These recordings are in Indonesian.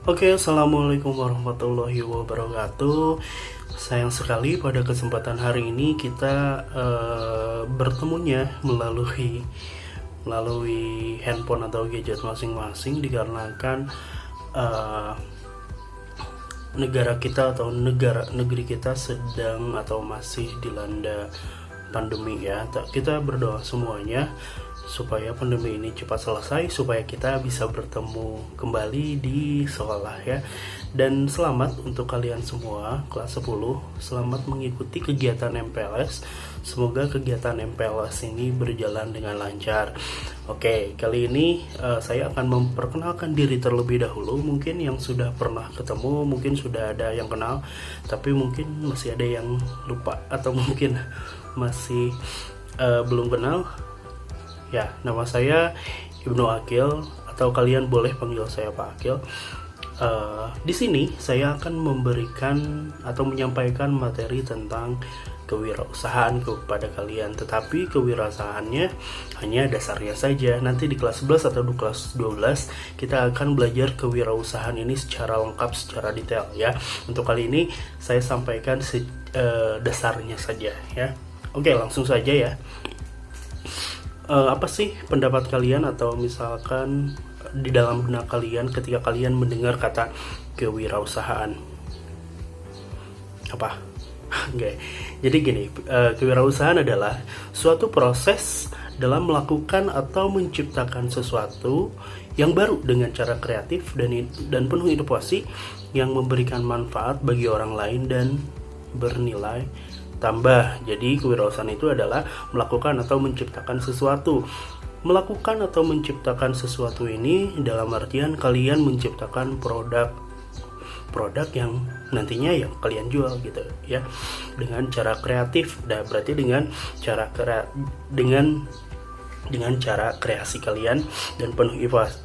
Oke, assalamualaikum warahmatullahi wabarakatuh. Sayang sekali pada kesempatan hari ini kita bertemunya melalui handphone atau gadget masing-masing dikarenakan eh, negara kita atau negeri kita sedang atau masih dilanda pandemi ya. Kita berdoa semuanya supaya pandemi ini cepat selesai, supaya kita bisa bertemu kembali di sekolah ya. Dan selamat untuk kalian semua kelas 10, selamat mengikuti kegiatan MPLS. Semoga kegiatan MPLS ini berjalan dengan lancar. Oke, kali ini saya akan memperkenalkan diri terlebih dahulu. Mungkin yang sudah pernah ketemu, mungkin sudah ada yang kenal, tapi mungkin masih ada yang lupa atau mungkin masih belum kenal. Ya, nama saya Ibnu Akil atau kalian boleh panggil saya Pak Akil. Di sini saya akan memberikan atau menyampaikan materi tentang kewirausahaan kepada kalian, tetapi kewirausahaannya hanya dasarnya saja. Nanti di kelas 11 atau di kelas 12 kita akan belajar kewirausahaan ini secara lengkap, secara detail ya. Untuk kali ini saya sampaikan dasarnya saja ya. Oke, langsung saja ya. Apa sih pendapat kalian atau misalkan di dalam benak kalian ketika kalian mendengar kata kewirausahaan? Apa? Oke. Jadi gini, kewirausahaan adalah suatu proses dalam melakukan atau menciptakan sesuatu yang baru dengan cara kreatif dan penuh inovasi yang memberikan manfaat bagi orang lain dan bernilai tambah. Jadi kewirausahaan itu adalah melakukan atau menciptakan sesuatu. Melakukan atau menciptakan sesuatu ini dalam artian kalian menciptakan produk yang nantinya yang kalian jual gitu ya, dengan cara kreatif. Dan berarti dengan cara kreasi kalian dan penuh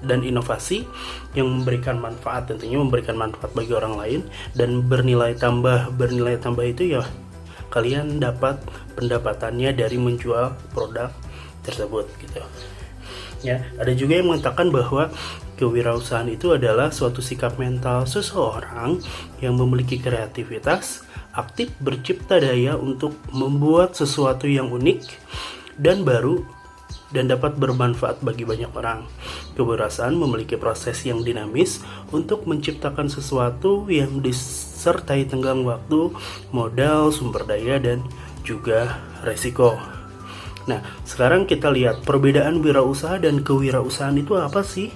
inovasi yang memberikan manfaat, tentunya memberikan manfaat bagi orang lain dan bernilai tambah itu ya kalian dapat pendapatannya dari menjual produk tersebut gitu ya. Ada juga yang mengatakan bahwa kewirausahaan itu adalah suatu sikap mental seseorang yang memiliki kreativitas, aktif bercipta daya untuk membuat sesuatu yang unik dan baru dan dapat bermanfaat bagi banyak orang. Kewirausahaan memiliki proses yang dinamis untuk menciptakan sesuatu yang disertai tenggang waktu, modal, sumber daya, dan juga resiko. Nah, sekarang kita lihat perbedaan wirausaha dan kewirausahaan itu apa sih?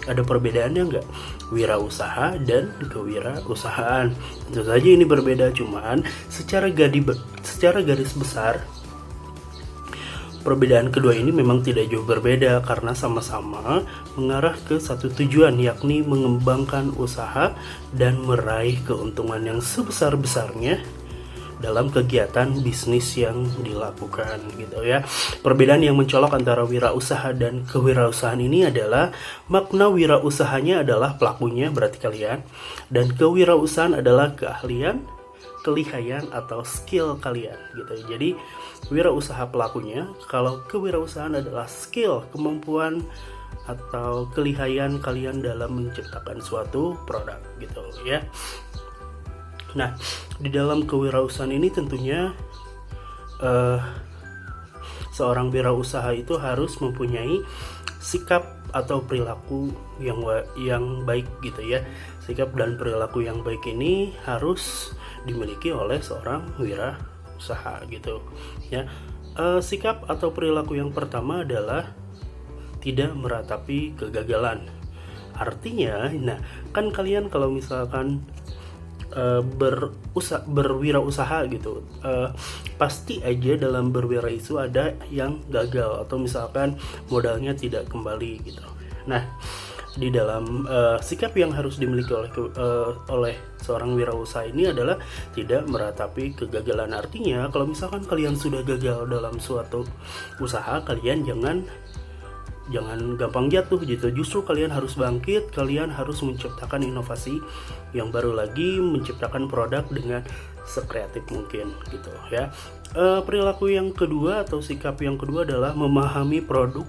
Ada perbedaannya nggak? Wirausaha dan kewirausahaan. Tentu saja ini berbeda, cuman secara garis besar perbedaan kedua ini memang tidak jauh berbeda karena sama-sama mengarah ke satu tujuan, yakni mengembangkan usaha dan meraih keuntungan yang sebesar-besarnya dalam kegiatan bisnis yang dilakukan gitu ya. Perbedaan yang mencolok antara wirausaha dan kewirausahaan ini adalah makna wirausahanya adalah pelakunya, berarti kalian, dan kewirausahaan adalah keahlian, kelihaian atau skill kalian gitu. Jadi wirausaha pelakunya, kalau kewirausahaan adalah skill, kemampuan atau kelihaian kalian dalam menciptakan suatu produk gitu ya. Nah, di dalam kewirausahaan ini tentunya seorang wirausaha itu harus mempunyai sikap atau perilaku yang baik gitu ya. Sikap dan perilaku yang baik ini harus dimiliki oleh seorang wirausaha gitu ya. Sikap atau perilaku yang pertama adalah tidak meratapi kegagalan. Artinya, nah kan kalian kalau misalkan berwirausaha gitu, pasti aja dalam berwirausaha ada yang gagal atau misalkan modalnya tidak kembali gitu. Nah, di dalam sikap yang harus dimiliki oleh seorang wirausaha ini adalah tidak meratapi kegagalan. Artinya kalau misalkan kalian sudah gagal dalam suatu usaha, kalian jangan gampang jatuh gitu. Justru kalian harus bangkit, kalian harus menciptakan inovasi yang baru lagi, menciptakan produk dengan sekreatif mungkin gitu ya. Perilaku yang kedua atau sikap yang kedua adalah memahami produk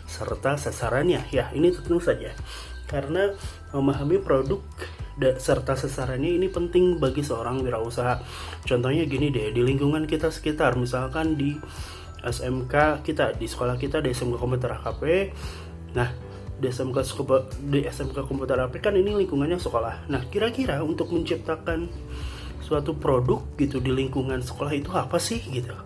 serta sasarannya. Ya, ini tentu saja karena memahami produk serta sasarannya ini penting bagi seorang wirausaha. Contohnya gini deh, di lingkungan kita sekitar, misalkan di SMK kita, di sekolah kita, di SMK Komputer HP. Nah, di SMK Komputer HP kan ini lingkungannya sekolah. Nah, kira-kira untuk menciptakan suatu produk gitu di lingkungan sekolah itu apa sih gitu,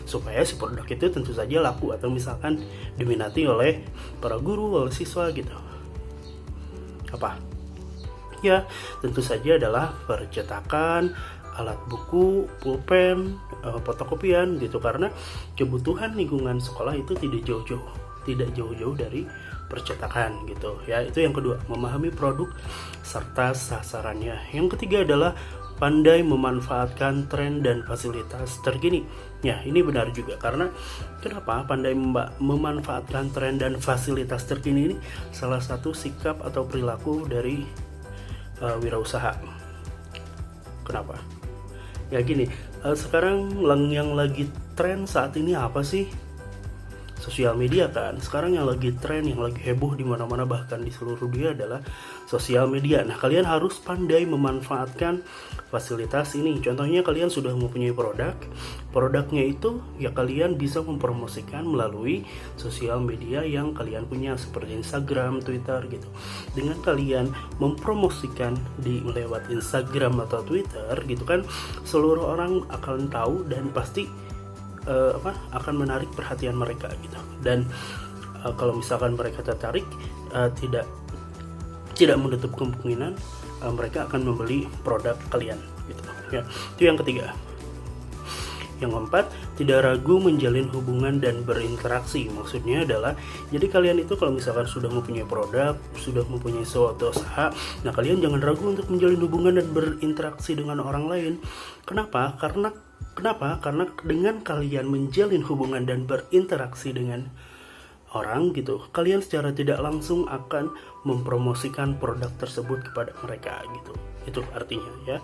supaya si produk itu tentu saja laku atau misalkan diminati oleh para guru, oleh siswa gitu. Apa? Ya, tentu saja adalah percetakan, alat buku, pulpen, fotokopian gitu, karena kebutuhan lingkungan sekolah itu tidak jauh-jauh dari percetakan gitu ya. Itu yang kedua, memahami produk serta sasarannya. Yang ketiga adalah pandai memanfaatkan tren dan fasilitas terkini. Ya, ini benar juga, karena kenapa pandai memanfaatkan tren dan fasilitas terkini ini salah satu sikap atau perilaku dari wirausaha. Kenapa? Ya gini, sekarang yang lagi tren saat ini apa sih? Sosial media kan. Sekarang yang lagi tren, yang lagi heboh di mana-mana bahkan di seluruh dunia adalah sosial media. Nah, kalian harus pandai memanfaatkan fasilitas ini. Contohnya kalian sudah mempunyai produknya itu ya kalian bisa mempromosikan melalui sosial media yang kalian punya seperti Instagram, Twitter gitu. Dengan kalian mempromosikan di lewat Instagram atau Twitter gitu kan, seluruh orang akan tahu dan pasti akan menarik perhatian mereka gitu. Dan kalau misalkan mereka tertarik, tidak menutup kemungkinan mereka akan membeli produk kalian gitu ya. Itu yang ketiga. Yang keempat, tidak ragu menjalin hubungan dan berinteraksi. Maksudnya adalah, jadi kalian itu kalau misalkan sudah mempunyai produk, sudah mempunyai suatu usaha, nah kalian jangan ragu untuk menjalin hubungan dan berinteraksi dengan orang lain. Kenapa? Karena dengan kalian menjalin hubungan dan berinteraksi dengan orang gitu, kalian secara tidak langsung akan mempromosikan produk tersebut kepada mereka gitu. Itu artinya ya.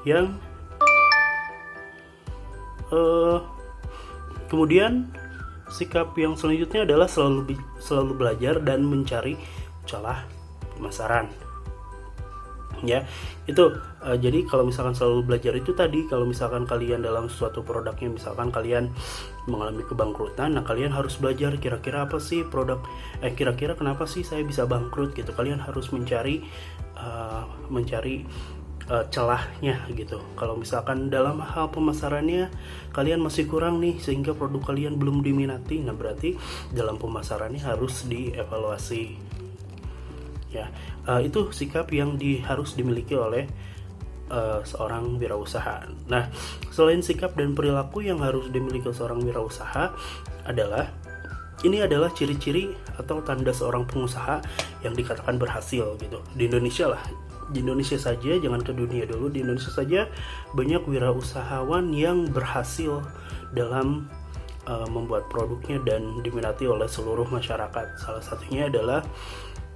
Yang kemudian sikap yang selanjutnya adalah selalu belajar dan mencari celah pemasaran. Ya, itu jadi kalau misalkan selalu belajar itu tadi, kalau misalkan kalian dalam suatu produknya, misalkan kalian mengalami kebangkrutan, nah kalian harus belajar kira-kira apa sih kira-kira kenapa sih saya bisa bangkrut gitu. Kalian harus mencari celahnya gitu. Kalau misalkan dalam hal pemasarannya kalian masih kurang nih sehingga produk kalian belum diminati, nah berarti dalam pemasarannya harus dievaluasi ya. Itu sikap yang harus dimiliki oleh seorang wirausaha. Nah, selain sikap dan perilaku yang harus dimiliki seorang wirausaha ini adalah ciri-ciri atau tanda seorang pengusaha yang dikatakan berhasil gitu. Di Indonesia saja, jangan ke dunia dulu, di Indonesia saja banyak wirausahawan yang berhasil dalam membuat produknya dan diminati oleh seluruh masyarakat. Salah satunya adalah,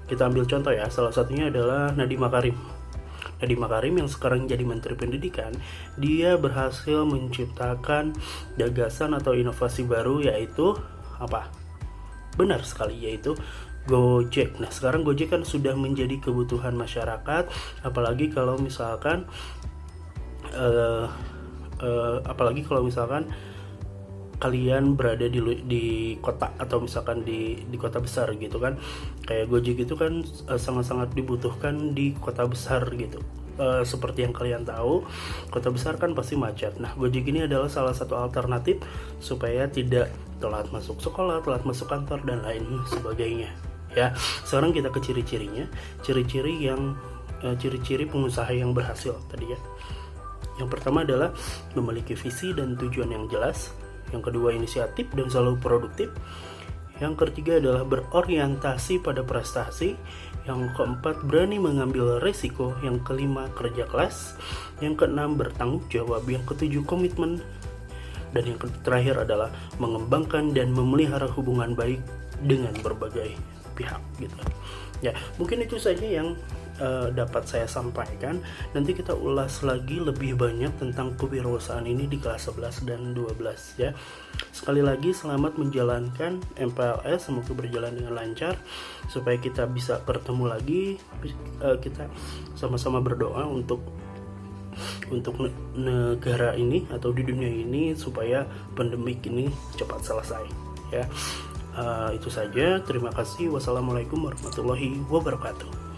kita ambil contoh ya, salah satunya adalah Nadiem Makarim yang sekarang jadi Menteri Pendidikan. Dia berhasil menciptakan gagasan atau inovasi baru, yaitu apa? Benar sekali, yaitu Gojek. Nah, sekarang Gojek kan sudah menjadi kebutuhan masyarakat, apalagi kalau misalkan kalian berada di kota atau misalkan di kota besar gitu kan. Kayak Gojek itu kan sangat-sangat dibutuhkan di kota besar gitu. Seperti yang kalian tahu, kota besar kan pasti macet. Nah, Gojek ini adalah salah satu alternatif supaya tidak telat masuk sekolah, telat masuk kantor dan lain sebagainya. Ya, sekarang kita ke ciri-cirinya. Ciri-ciri pengusaha yang berhasil tadi ya. Yang pertama adalah memiliki visi dan tujuan yang jelas. Yang kedua, inisiatif dan selalu produktif. Yang ketiga adalah berorientasi pada prestasi. Yang keempat, berani mengambil resiko. Yang kelima, kerja keras. Yang keenam, bertanggung jawab. Yang ketujuh, komitmen. Dan yang terakhir adalah mengembangkan dan memelihara hubungan baik dengan berbagai pihak gitu. Ya, mungkin itu saja yang dapat saya sampaikan. Nanti kita ulas lagi lebih banyak tentang kewirausahaan ini di kelas 11 dan 12 ya. Sekali lagi selamat menjalankan MPLS, semoga berjalan dengan lancar supaya kita bisa bertemu lagi. Kita sama-sama berdoa untuk negara ini atau di dunia ini supaya pandemik ini cepat selesai ya. Itu saja, terima kasih. Wassalamualaikum warahmatullahi wabarakatuh.